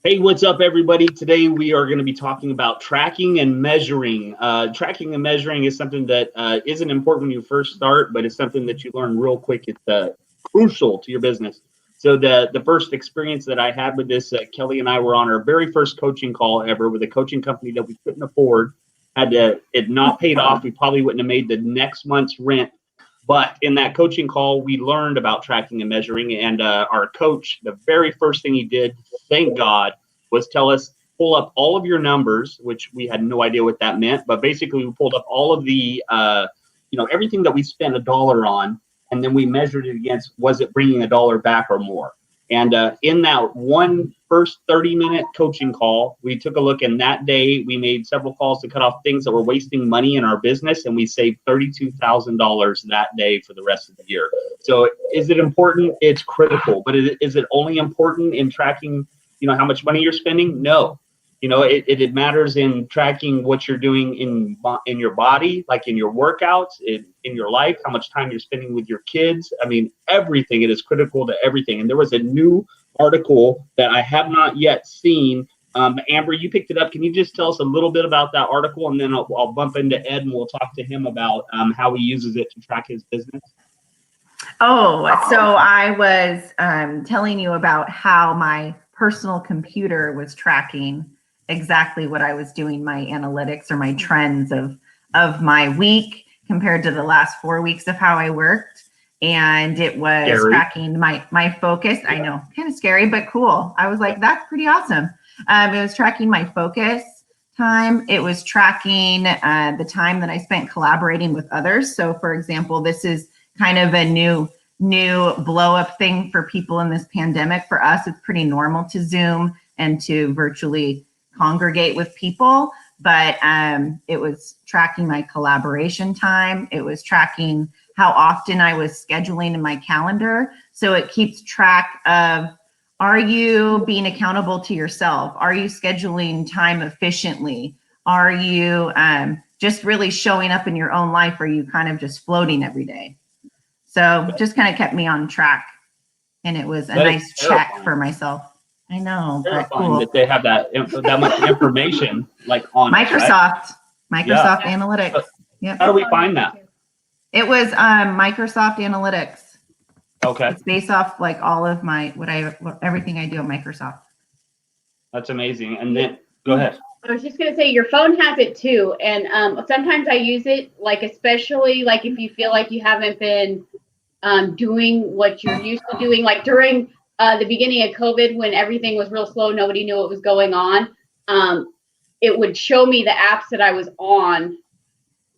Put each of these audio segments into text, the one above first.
Hey, what's up, everybody? Today we are going to be talking about tracking and measuring. Tracking and measuring is something that isn't important when you first start, but it's something that you learn real quick. It's crucial to your business. So the first experience that I had with this, Kelly and I were on our very first coaching call ever with a coaching company that we couldn't afford. It not paid off. We probably wouldn't have made the next month's rent. But in that coaching call, we learned about tracking and measuring. And our coach, the very first thing he did, thank God, was tell us pull up all of your numbers, which we had no idea what that meant. But basically, we pulled up all of the, everything that we spent a dollar on, and then we measured it against was it bringing a dollar back or more. And in that one first 30-minute coaching call, we took a look, and that day we made several calls to cut off things that were wasting money in our business, and we saved $32,000 that day for the rest of the year. So is it important? It's critical. But is it only important in tracking, how much money you're spending? No. It matters in tracking what you're doing in your body, like in your workouts, in your life, how much time you're spending with your kids. I mean, everything. It is critical to everything. And there was a new article that I have not yet seen. Amber, you picked it up. Can you just tell us a little bit about that article, and then I'll bump into Ed and we'll talk to him about how he uses it to track his business. Oh, so I was telling you about how my personal computer was tracking exactly what I was doing, my analytics or my trends of my week compared to the last 4 weeks of how I worked. And it was tracking my focus. I know, kind of scary, but cool. I was like, that's pretty awesome. It was tracking my focus time. It was tracking the time that I spent collaborating with others. So for example, this is kind of a new blow up thing for people in this pandemic. For us, it's pretty normal to Zoom and to virtually congregate with people, but it was tracking my collaboration time. It was tracking how often I was scheduling in my calendar. So it keeps track of, are you being accountable to yourself? Are you scheduling time efficiently? Are you just really showing up in your own life? Or are you kind of just floating every day? So just kind of kept me on track. And it was a nice check for myself. I know, but cool. That they have that much information like on Microsoft Analytics. Yep. How do we find that? It was Microsoft Analytics. Okay. It's based off like all of my everything I do at Microsoft. That's amazing. And then go ahead. I was just gonna say your phone has it too, and sometimes I use it, like especially like if you feel like you haven't been doing what you're used to doing, like during the beginning of COVID when everything was real slow, nobody knew what was going on. It would show me the apps that I was on,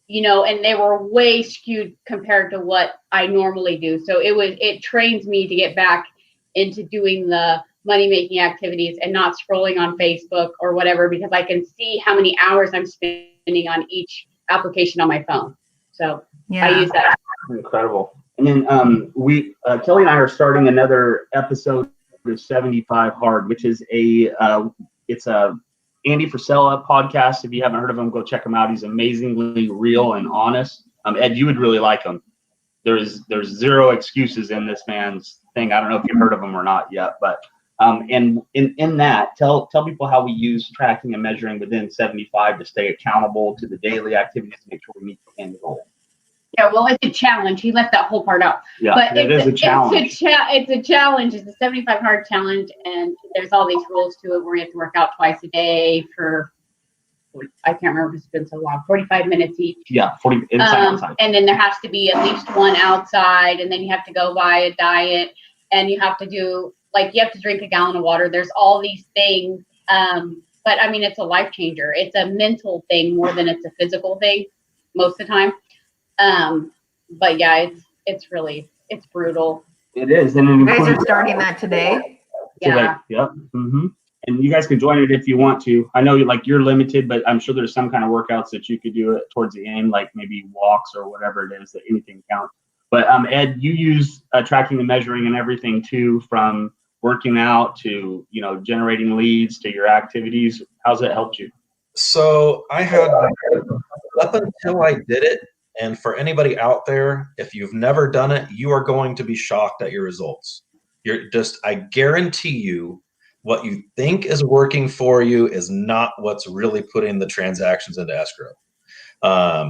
and they were way skewed compared to what I normally do. So it trains me to get back into doing the money making activities and not scrolling on Facebook or whatever, because I can see how many hours I'm spending on each application on my phone. So yeah. I use that. Incredible. And then Kelly and I are starting another episode of 75 Hard, which is it's a Andy Frisella podcast. If you haven't heard of him, go check him out. He's amazingly real and honest. Ed, you would really like him. There's zero excuses in this man's thing. I don't know if you've heard of him or not yet, but and in that, tell people how we use tracking and measuring within 75 to stay accountable to the daily activities to make sure we meet the end goal. Yeah, well, it's a challenge. He left that whole part out. Yeah, but it is a challenge. It's a challenge. It's a 75 hard challenge, and there's all these rules to it where you have to work out twice a day for, I can't remember, it's been so long, 45 minutes each. Yeah, 40 inside outside. And then there has to be at least one outside, and then you have to go by a diet, and you have to do, like, you have to drink a gallon of water. There's all these things, but I mean, it's a life changer. It's a mental thing more than it's a physical thing most of the time. But yeah, it's brutal. It is. And you guys are starting that today? Yeah. Yep. Mm-hmm. And you guys can join it if you want to. I know you're limited, but I'm sure there's some kind of workouts that you could do it towards the end, like maybe walks or whatever it is, that anything counts. But Ed, you use tracking and measuring and everything too, from working out to generating leads to your activities. How's it helped you? So I had, up until I did it, and for anybody out there, if you've never done it, you are going to be shocked at your results. I guarantee you what you think is working for you is not what's really putting the transactions into escrow. I,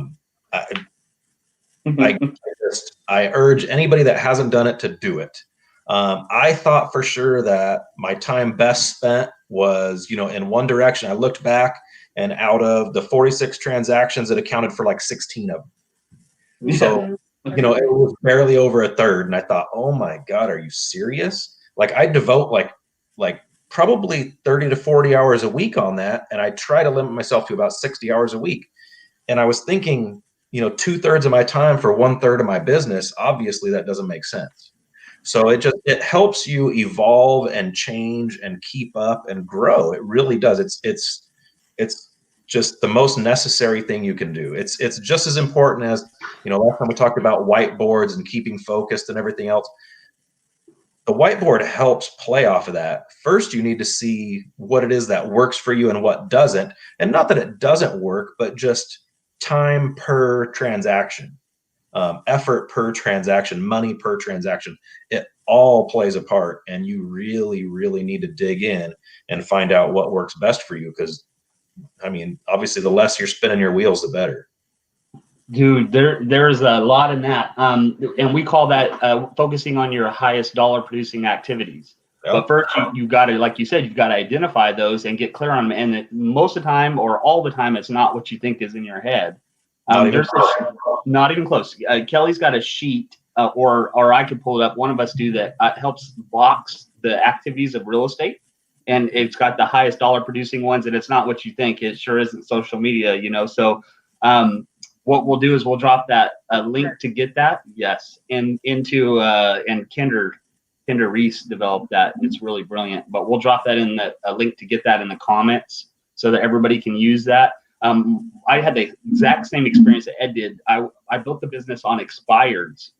I urge anybody that hasn't done it to do it. I thought for sure that my time best spent was, in one direction. I looked back, and out of the 46 transactions, it accounted for like 16 of them. So, it was barely over a third. And I thought, oh my God, are you serious? Like, I devote like probably 30 to 40 hours a week on that. And I try to limit myself to about 60 hours a week. And I was thinking, 2/3 of my time for 1/3 of my business. Obviously that doesn't make sense. So it helps you evolve and change and keep up and grow. It really does. It's just the most necessary thing you can do. It's just as important as, last time we talked about whiteboards and keeping focused and everything else. The whiteboard helps play off of that. First, you need to see what it is that works for you and what doesn't. And not that it doesn't work, but just time per transaction, effort per transaction, money per transaction. It all plays a part, and you really, really need to dig in and find out what works best for you. Because, obviously, the less you're spinning your wheels, the better. Dude, there's a lot in that, and we call that focusing on your highest dollar producing activities. Yep. But first, you got to, like you said, you've got to identify those and get clear on them. And most of the time, or all the time, it's not what you think is in your head. Not even close. Kelly's got a sheet, or I could pull it up. One of us do that. Helps box the activities of real estate, and it's got the highest dollar producing ones. And it's not what you think. It sure isn't social media, So. What we'll do is we'll drop that link to get that. Yes. And into and Kinder Reese developed that. It's really brilliant, but we'll drop that in a link to get that in the comments so that everybody can use that. I had the exact same experience that Ed did. I built the business on expireds,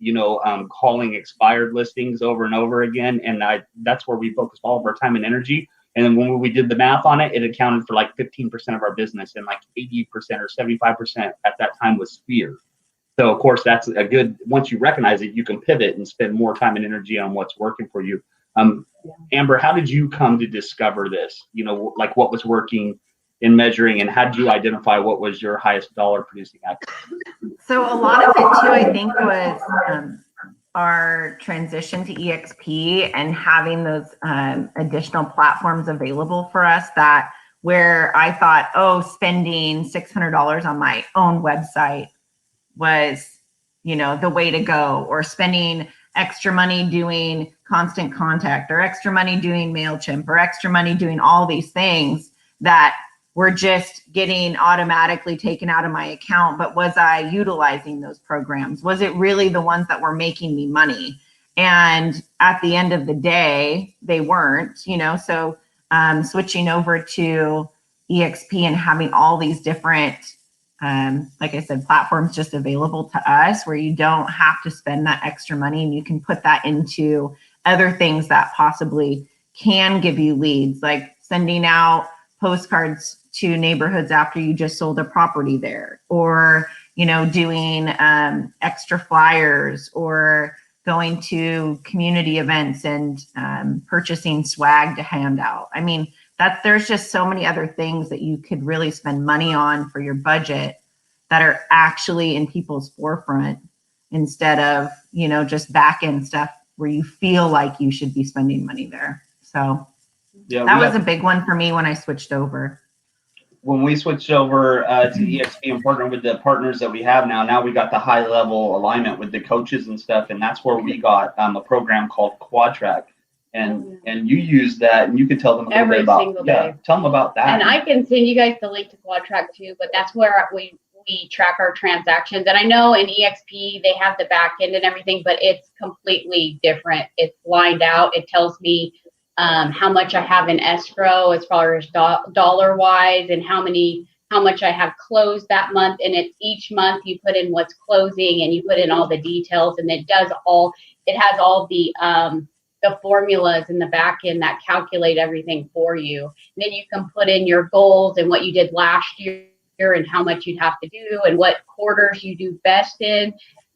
calling expired listings over and over again. And that's where we focused all of our time and energy. And then when we did the math on it, it accounted for like 15% of our business, and like 80% or 75% at that time was Sphere. So of course that's a good, once you recognize it, you can pivot and spend more time and energy on what's working for you. Amber, how did you come to discover this? Like what was working in measuring, and how did you identify what was your highest dollar producing activity? So a lot of it too, I think, was our transition to EXP and having those additional platforms available for us, that where I thought, spending $600 on my own website was, the way to go, or spending extra money doing Constant Contact, or extra money doing MailChimp, or extra money doing all these things that were just getting automatically taken out of my account. But was I utilizing those programs? Was it really the ones that were making me money? And at the end of the day, they weren't, so switching over to EXP and having all these different, like I said, platforms just available to us, where you don't have to spend that extra money, and you can put that into other things that possibly can give you leads, like sending out postcards to neighborhoods after you just sold a property there, or doing extra flyers, or going to community events and purchasing swag to hand out. There's just so many other things that you could really spend money on for your budget that are actually in people's forefront, instead of just back end stuff where you feel like you should be spending money there. So yeah, that was a big one for me when I switched over. When we switched over to EXP and partnered with the partners that we have now we got the high level alignment with the coaches and stuff. And that's where we got a program called QuadTrack. And you use that, and you can tell them a little bit about, single day. Tell them about that. And I can send you guys the link to QuadTrack too, but that's where we track our transactions. And I know in EXP, they have the back end and everything, but it's completely different. It's lined out. It tells me how much I have in escrow as far as dollar wise, and how much I have closed that month. And it's each month you put in what's closing, and you put in all the details, and it has all the formulas in the back end that calculate everything for you. And then you can put in your goals and what you did last year and how much you'd have to do and what quarters you do best in.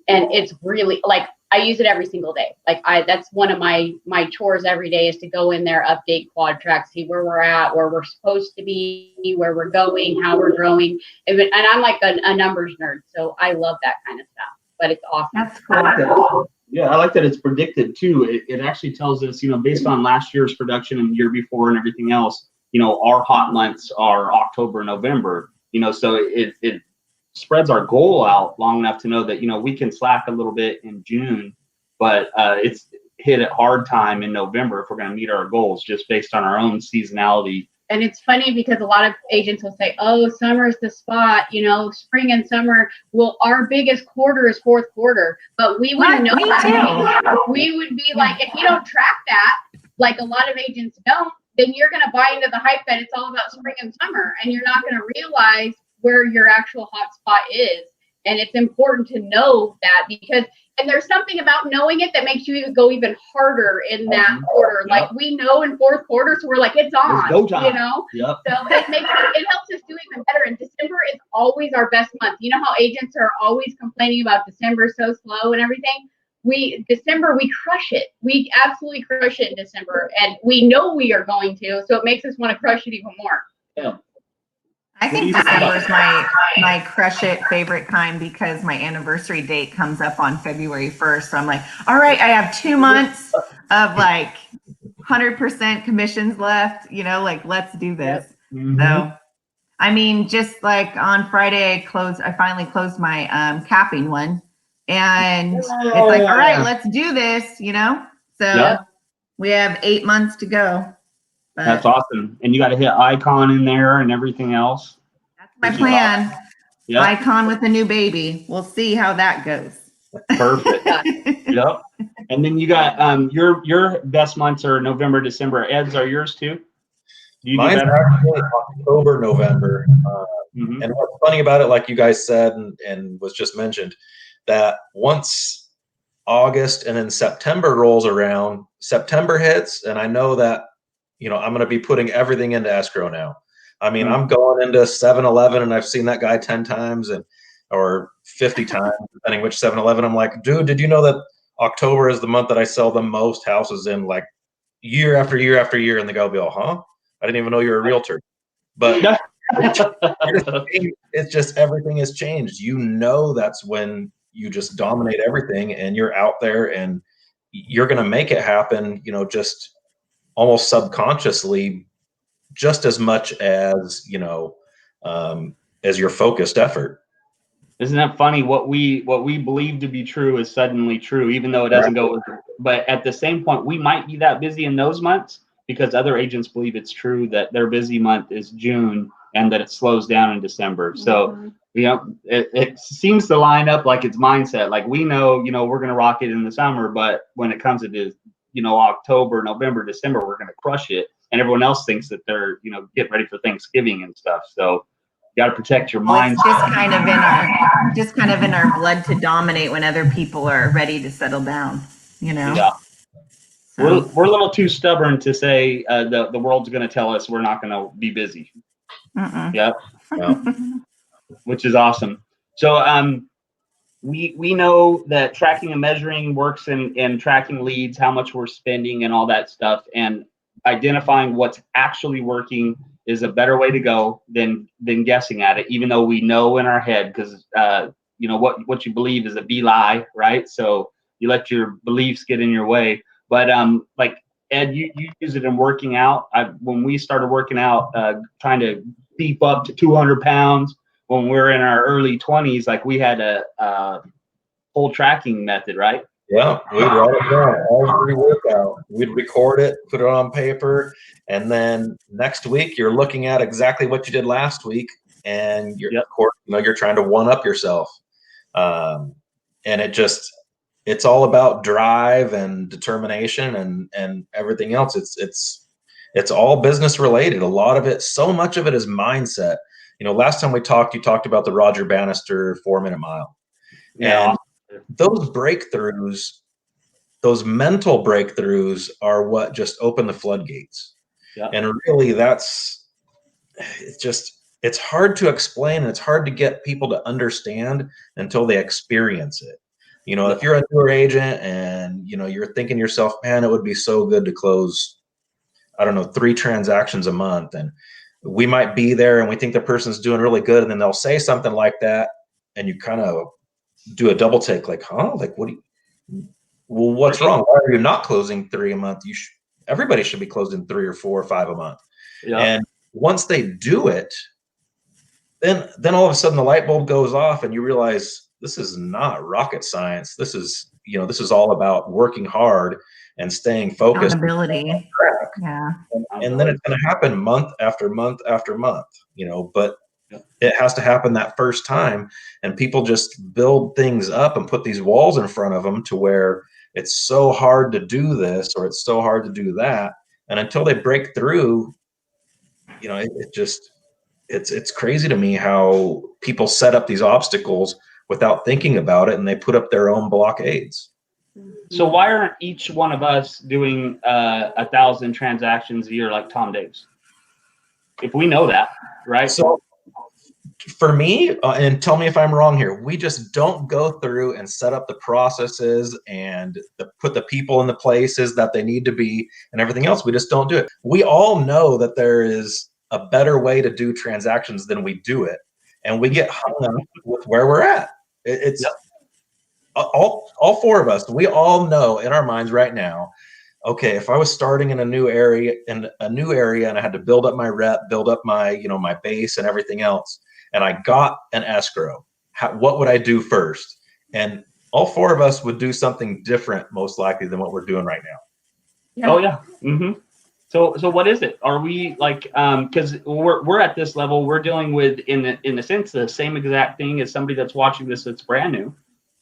And it's really like I use it every single day. Like that's one of my chores every day is to go in there, update Quadtrack, see where we're at, where we're supposed to be, where we're going, how we're growing. And I'm like a numbers nerd, so I love that kind of stuff. But it's awesome. That's I like cool. that. Yeah, I like that it's predicted too. It actually tells us, based on last year's production and the year before and everything else, our hot months are October, November, so it spreads our goal out long enough to know that, we can slack a little bit in June, but it's hit at hard time in November if we're going to meet our goals just based on our own seasonality. And it's funny because a lot of agents will say, oh, summer's the spot, spring and summer. Well, our biggest quarter is fourth quarter, but we wouldn't know that. We would be like, if you don't track that, like a lot of agents don't, then you're going to buy into the hype that it's all about spring and summer, and you're not going to realize where your actual hot spot is. And it's important to know that and there's something about knowing it that makes you go even harder in that quarter. Yep. Like we know in fourth quarter, so we're like, it's on, It's go time. So Yep. it helps us do even better. And December is always our best month. You know how agents are always complaining about December so slow and everything? December, we crush it. We absolutely crush it in December. And we know we are going to, so it makes us want to crush it even more. Yeah. I think December is my crush it favorite time because my anniversary date comes up on February 1st. So I'm like, all right, I have 2 months of like 100% commissions left, let's do this. Mm-hmm. So, I mean, just like on Friday, I finally closed my capping one, and it's like, all right, let's do this, So we have 8 months to go. But that's awesome. And you got to hit Icon in there and everything else. that's my plan. Awesome. Yep. Icon with a new baby. We'll see how that goes. Perfect. Yep. And then you got your best months are November, December. Ed's are yours too? Do you Mine's do better? actually October, November. Mm-hmm. And what's funny about it, like you guys said and was just mentioned, that once August and then September rolls around, September hits, and I know that I'm going to be putting everything into escrow now. I mean, I'm going into 7-Eleven and I've seen that guy 10 times or 50 times, depending which 7-Eleven. I'm like, dude, did you know that October is the month that I sell the most houses in, like year after year after year? And the guy will be all, huh? I didn't even know you're a realtor. But it's just everything has changed. That's when you just dominate everything and you're out there and you're going to make it happen, just almost subconsciously, just as much as as your focused effort. Isn't that funny? What we believe to be true is suddenly true, even though it doesn't go. But at the same point, we might be that busy in those months because other agents believe it's true that their busy month is June and that it slows down in December. So it seems to line up like it's mindset. Like we know, we're going to rock it in the summer, but when it comes to October, November, December, we're going to crush it. And everyone else thinks that they're, getting ready for Thanksgiving and stuff. So you got to protect your mind. It's just kind of in our blood to dominate when other people are ready to settle down, Yeah. So. We're a little too stubborn to say the world's going to tell us we're not going to be busy. Yep. Which is awesome. So we know that tracking and measuring works in tracking leads, how much we're spending and all that stuff, and identifying what's actually working is a better way to go than guessing at it, even though we know in our head, because what you believe is a lie, right? So you let your beliefs get in your way. But like Ed, you use it in working out. When we started working out, trying to beef up to 200 pounds when we're in our early 20s, like we had a whole tracking method, right? Yeah, we'd write it down every workout. We'd record it, put it on paper, and then next week you're looking at exactly what you did last week, and you're trying to one up yourself. And it's all about drive and determination and everything else. It's all business related. A lot of it, so much of it is mindset. Last time we talked, you talked about the Roger Bannister 4-minute mile. Yeah. And those breakthroughs, those mental breakthroughs are what just open the floodgates. Yeah. And really it's hard to explain and it's hard to get people to understand until they experience it. You know, if you're a newer agent and, you know, you're thinking to yourself, man, it would be so good to close, I don't know, 3 transactions a month. And we might be there and we think the person's doing really good. And then they'll say something like that. And you kind of do a double take, like, huh? Like, well, what's wrong? Why are you not closing 3 a month? Everybody should be closing 3 or 4 or 5 a month. Yeah. And once they do it, then all of a sudden the light bulb goes off and you realize this is not rocket science. This is, you know, this is all about working hard and staying focused. Accountability. Yeah. And then it's going to happen month after month after month, you know, but it has to happen that first time. And people just build things up and put these walls in front of them to where it's so hard to do this or it's so hard to do that. And until they break through, you know, it's crazy to me how people set up these obstacles without thinking about it, and they put up their own blockades. So why aren't each one of us doing 1,000 transactions a year like Tom Daves? If we know that, right? So for me, and tell me if I'm wrong here, we just don't go through and set up the processes and put the people in the places that they need to be and everything else. We just don't do it. We all know that there is a better way to do transactions than we do it. And we get hung up with where we're at. It's all 4 of us, we all know in our minds right now, okay, if I was starting in a new area and I had to build up my rep, build up my, you know, my base and everything else, and I got an escrow, what would I do first? And all 4 of us would do something different, most likely, than what we're doing right now. Yeah. Oh yeah. Mm-hmm. So what is it? Are we like, because we're at this level, we're dealing with in a sense the same exact thing as somebody that's watching this that's brand new,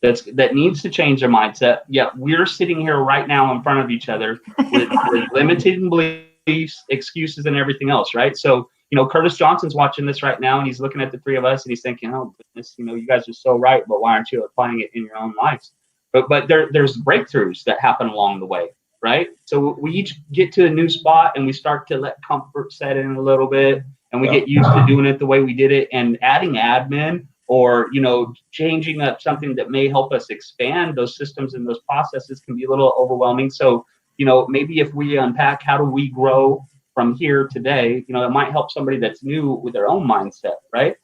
that needs to change their mindset. Yet we're sitting here right now in front of each other with limited beliefs, excuses, and everything else, right? So, you know, Curtis Johnson's watching this right now, and he's looking at the 3 of us, and he's thinking, "Oh goodness, you know, you guys are so right, but why aren't you applying it in your own lives?" But there's breakthroughs that happen along the way, right? So we each get to a new spot, and we start to let comfort set in a little bit, and we get used to doing it the way we did it, and adding admin, or, you know, changing up something that may help us expand those systems and those processes can be a little overwhelming. So, you know, maybe if we unpack how do we grow from here today, you know, it might help somebody that's new with their own mindset, right?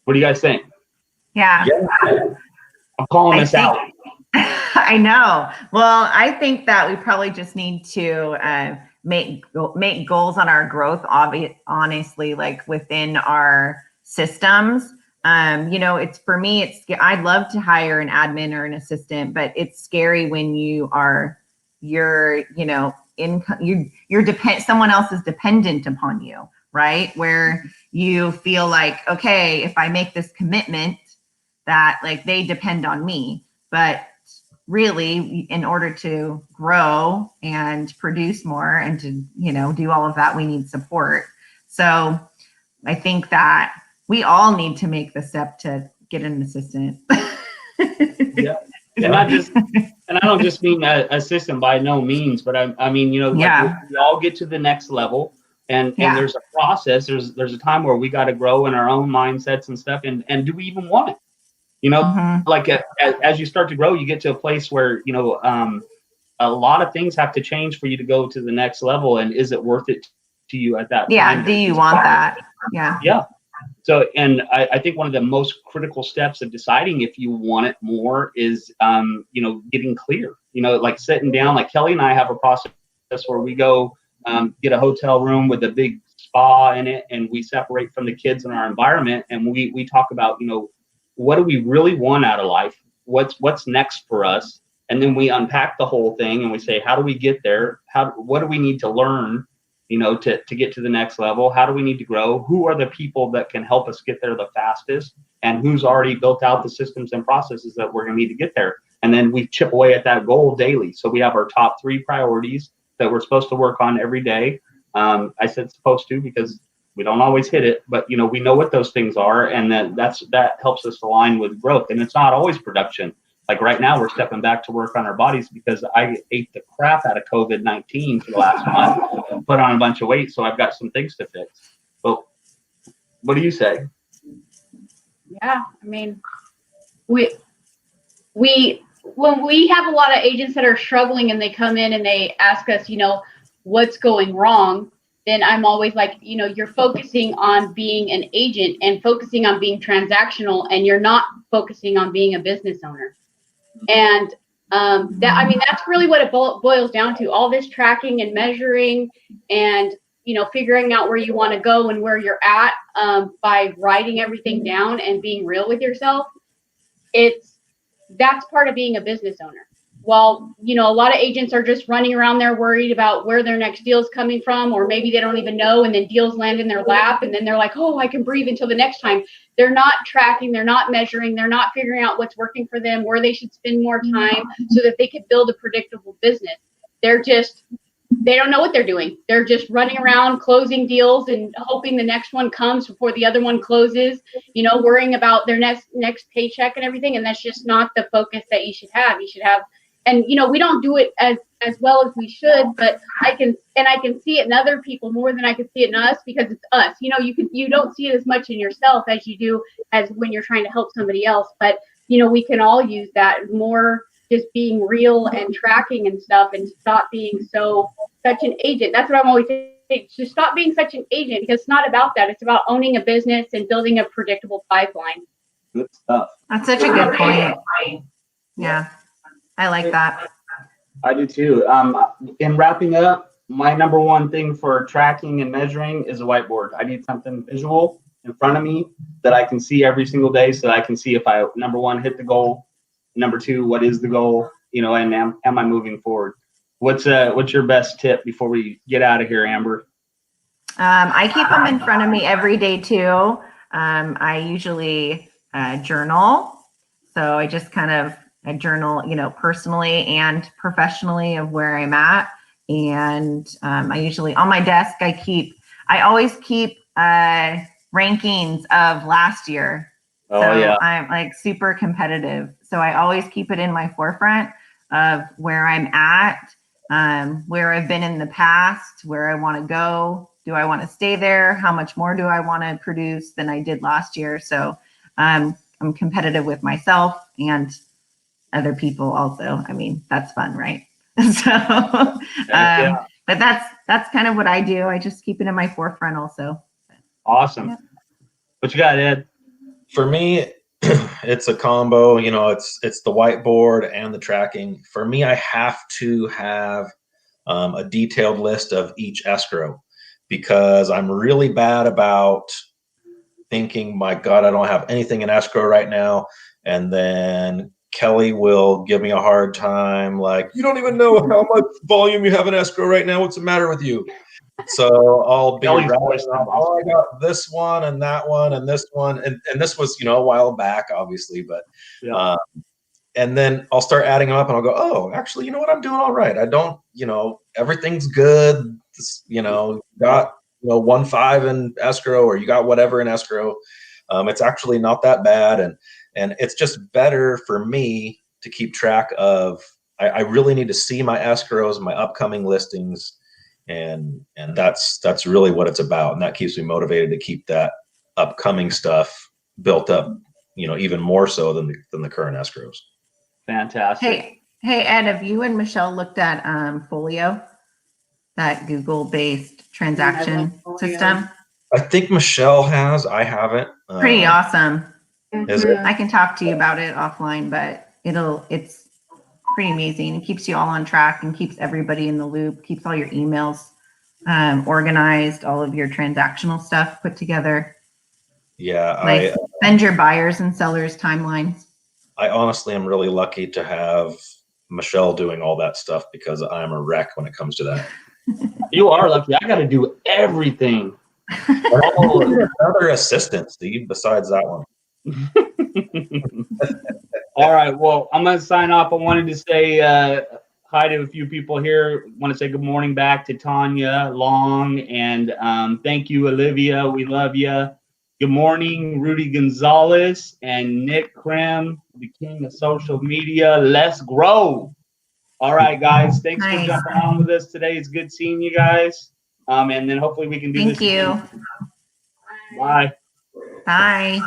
What do you guys think? Yeah. I'm calling this out. I know. Well, I think that we probably just need to make goals on our growth, honestly, like within our systems. You know, it's for me, I'd love to hire an admin or an assistant, but it's scary when you're someone else is dependent upon you, right? Where you feel like, okay, if I make this commitment that like they depend on me, but really in order to grow and produce more and to, you know, do all of that, we need support. So I think that we all need to make the step to get an assistant. Yeah. And I don't just mean assistant by no means, but I mean, you know, like we all get to the next level, and there's a process. There's a time where we got to grow in our own mindsets and stuff. And do we even want it? You know, like as you start to grow, you get to a place where, you know, a lot of things have to change for you to go to the next level. And is it worth it to you at that time? Yeah. Do you want that? Yeah. Yeah. So, and I think one of the most critical steps of deciding if you want it more is, you know, getting clear, you know, like sitting down, like Kelly and I have a process where we go get a hotel room with a big spa in it, and we separate from the kids in our environment. And we talk about, you know, what do we really want out of life? What's next for us? And then we unpack the whole thing and we say, how do we get there? What do we need to learn, you know, to get to the next level? How do we need to grow? Who are the people that can help us get there the fastest? And who's already built out the systems and processes that we're going to need to get there? And then we chip away at that goal daily. So we have our top 3 priorities that we're supposed to work on every day. I said supposed to because we don't always hit it, but, you know, we know what those things are, and that helps us align with growth. And it's not always production. Like right now, we're stepping back to work on our bodies because I ate the crap out of COVID-19 for the last month, put on a bunch of weight, so I've got some things to fix. But what do you say? Yeah, I mean, when we have a lot of agents that are struggling and they come in and they ask us, what's going wrong, then I'm always like, you're focusing on being an agent and focusing on being transactional, and you're not focusing on being a business owner. And that's really what it boils down to. All this tracking and measuring and, figuring out where you want to go and where you're at by writing everything down and being real with yourself. That's part of being a business owner. Well, a lot of agents are just running around there worried about where their next deal is coming from, or maybe they don't even know, and then deals land in their lap, and then they're like, oh, I can breathe until the next time. They're not tracking, they're not measuring, they're not figuring out what's working for them, where they should spend more time so that they could build a predictable business. They don't know what they're doing. They're just running around closing deals and hoping the next one comes before the other one closes, worrying about their next paycheck and everything. And that's just not the focus that you should have. You should have, and we don't do it as well as we should, but I can see it in other people more than I can see it in us, because it's us. You don't see it as much in yourself as you do as when you're trying to help somebody else. But we can all use that more, just being real and tracking and stuff, and stop being such an agent. That's what I'm always saying. Just stop being such an agent, because it's not about that. It's about owning a business and building a predictable pipeline. Good stuff. That's such a good point. Yeah, I like that. I do too. In wrapping up, my number one thing for tracking and measuring is a whiteboard. I need something visual in front of me that I can see every single day, so that I can see if I, number one, hit the goal. Number two, what is the goal? And am I moving forward? What's your best tip before we get out of here, Amber? I keep them in front of me every day too. I usually journal. So I just kind of journal, personally and professionally of where I'm at. And I usually, on my desk, I always keep rankings of last year. Oh, so yeah. I'm like super competitive. So I always keep it in my forefront of where I'm at, where I've been in the past, where I want to go. Do I want to stay there? How much more do I want to produce than I did last year? So I'm competitive with myself and other people also. I mean, that's fun, right? So, Yeah. but that's kind of what I do. I just keep it in my forefront also. Awesome. Yeah. What you got, Ed? For me, it's a combo. It's the whiteboard and the tracking. For me, I have to have a detailed list of each escrow, because I'm really bad about thinking, my God, I don't have anything in escrow right now. And then Kelly will give me a hard time, like, you don't even know how much volume you have in escrow right now. What's the matter with you? So I'll be Kelly's rattling voice off, oh, I got this one and that one and this one. And this was, a while back, obviously, but Yeah. and then I'll start adding them up and I'll go, oh, actually, you know what? I'm doing all right. I don't, everything's good. Got, 1.5 in escrow, or you got whatever in escrow. It's actually not that bad. And it's just better for me to keep track of, I really need to see my escrows, my upcoming listings. And that's really what it's about. And that keeps me motivated to keep that upcoming stuff built up, even more so than the current escrows. Fantastic. Hey, Ed, have you and Michelle looked at Folio, that Google-based transaction system? I think Michelle has. I haven't. Pretty awesome. Is it? I can talk to you about it offline, but it's pretty amazing. It keeps you all on track and keeps everybody in the loop, keeps all your emails organized, all of your transactional stuff put together. Yeah, send your buyers and sellers timelines. I honestly am really lucky to have Michelle doing all that stuff, because I'm a wreck when it comes to that. You are lucky. I got to do everything. Another assistant, Steve, besides that one. All right. Well, I'm going to sign off. I wanted to say hi to a few people here. I want to say good morning back to Tanya Long, and thank you, Olivia. We love you. Good morning, Rudy Gonzalez and Nick Krim, the king of social media. Let's grow. All right, guys. Thanks for jumping on with us today. It's good seeing you guys. And then hopefully we can do this. Thank you. Bye. Bye.